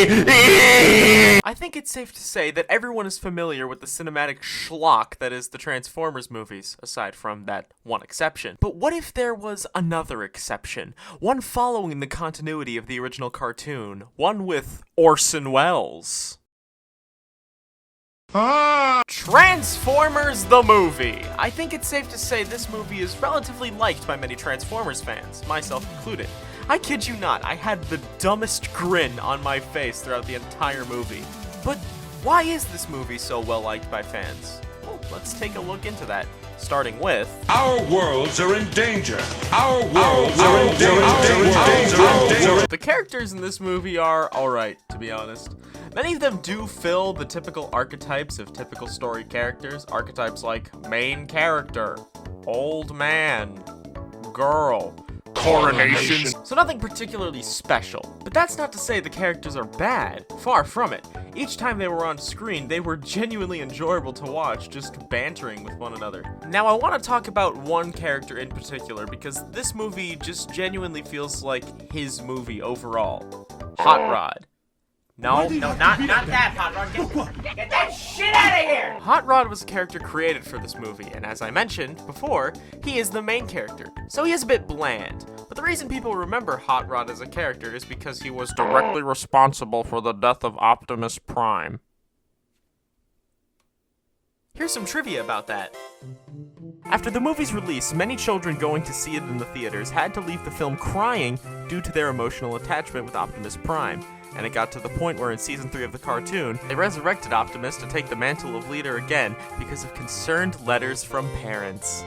I think it's safe to say that everyone is familiar with the cinematic schlock that is the Transformers movies, aside from that one exception. But what if there was another exception? One following the continuity of the original cartoon. One with Orson Welles. Transformers the movie! I think it's safe to say this movie is relatively liked by many Transformers fans, myself included. I kid you not, I had the dumbest grin on my face throughout the entire movie. But why is this movie so well liked by fans? Well, let's take a look into that, starting with... Our worlds are in danger! Our worlds are in danger! The characters in this movie are alright, to be honest. Many of them do fill the typical archetypes of typical story characters. Archetypes like main character, old man, girl, coronation. So nothing particularly special. But that's not to say the characters are bad. Far from it. Each time they were on screen, they were genuinely enjoyable to watch, just bantering with one another. Now I want to talk about one character in particular, because this movie just genuinely feels like his movie overall. Hot Rod. No, not that, Hot Rod. Get that shit out of here! Hot Rod was a character created for this movie, and as I mentioned before, he is the main character, so he is a bit bland. But the reason people remember Hot Rod as a character is because he was directly responsible for the death of Optimus Prime. Here's some trivia about that. After the movie's release, many children going to see it in the theaters had to leave the film crying due to their emotional attachment with Optimus Prime. And it got to the point where in season 3 of the cartoon, they resurrected Optimus to take the mantle of leader again because of concerned letters from parents.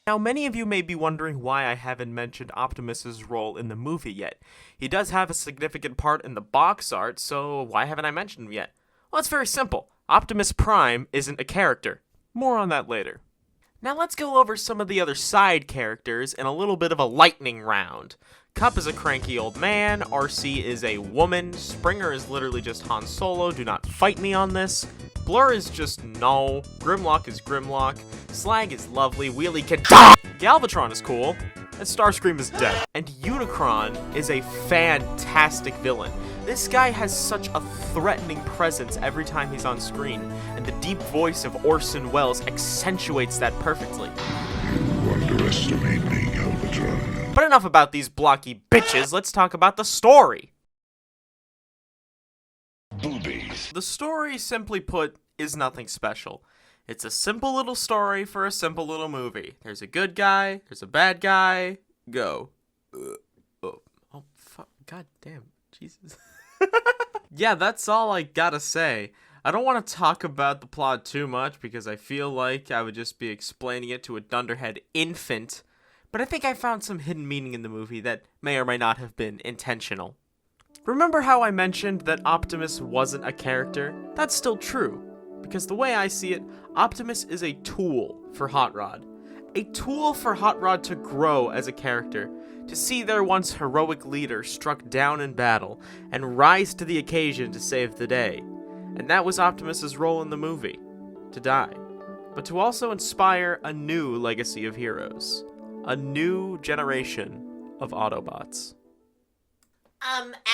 Now, many of you may be wondering why I haven't mentioned Optimus's role in the movie yet. He does have a significant part in the box art, so why haven't I mentioned him yet? Well, it's very simple. Optimus Prime isn't a character. More on that later. Now let's go over some of the other side characters in a little bit of a lightning round. Cup is a cranky old man, RC is a woman, Springer is literally just Han Solo, do not fight me on this, Blur is just no, Grimlock is Grimlock, Slag is lovely, Wheelie can die, Galvatron is cool, and Starscream is dead. And Unicron is a fantastic villain. This guy has such a threatening presence every time he's on screen, and the deep voice of Orson Welles accentuates that perfectly. You underestimate me, Galvatron. But enough about these blocky bitches, let's talk about the story. Boobies. The story, simply put, is nothing special. It's a simple little story for a simple little movie. There's a good guy, there's a bad guy, go. Oh, fuck, god damn, Jesus. Yeah, that's all I gotta say. I don't want to talk about the plot too much because I feel like I would just be explaining it to a dunderhead infant, but I think I found some hidden meaning in the movie that may or may not have been intentional. Remember how I mentioned that Optimus wasn't a character? That's still true, because the way I see it, Optimus is a tool for Hot Rod. A tool for Hot Rod to grow as a character, to see their once heroic leader struck down in battle, and rise to the occasion to save the day. And that was Optimus's role in the movie, to die. But to also inspire a new legacy of heroes. A new generation of Autobots.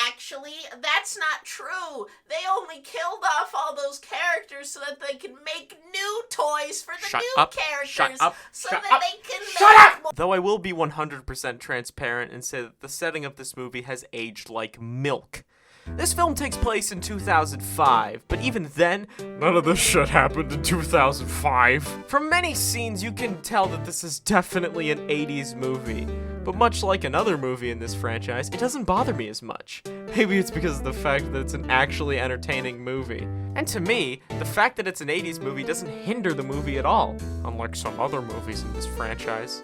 Actually, that's not true. They only killed off all those characters so that they can make new toys for the characters. So that they can make more. Though I will be 100% transparent and say that the setting of this movie has aged like milk. This film takes place in 2005, but even then, none of this shit happened in 2005. From many scenes, you can tell that this is definitely an 80s movie. But much like another movie in this franchise, it doesn't bother me as much. Maybe it's because of the fact that it's an actually entertaining movie. And to me, the fact that it's an 80s movie doesn't hinder the movie at all, unlike some other movies in this franchise.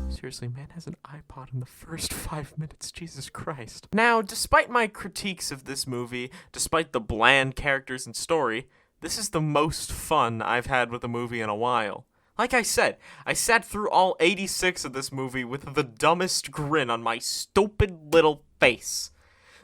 Seriously, man has an iPod in the first 5 minutes, Jesus Christ. Now, despite my critiques of this movie, despite the bland characters and story, this is the most fun I've had with a movie in a while. Like I said, I sat through all 86 of this movie with the dumbest grin on my stupid little face.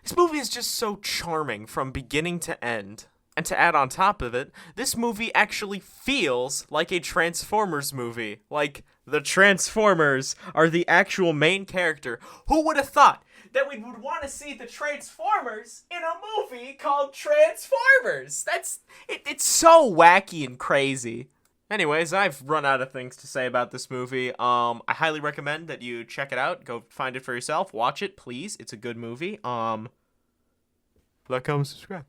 This movie is just so charming from beginning to end. And to add on top of it, this movie actually feels like a Transformers movie. Like, the Transformers are the actual main character. Who would have thought? that we would want to see the Transformers in a movie called Transformers. It's so wacky and crazy. Anyways, I've run out of things to say about this movie. I highly recommend that you check it out. Go find it for yourself. Watch it, please. It's a good movie. Like, comment, subscribe.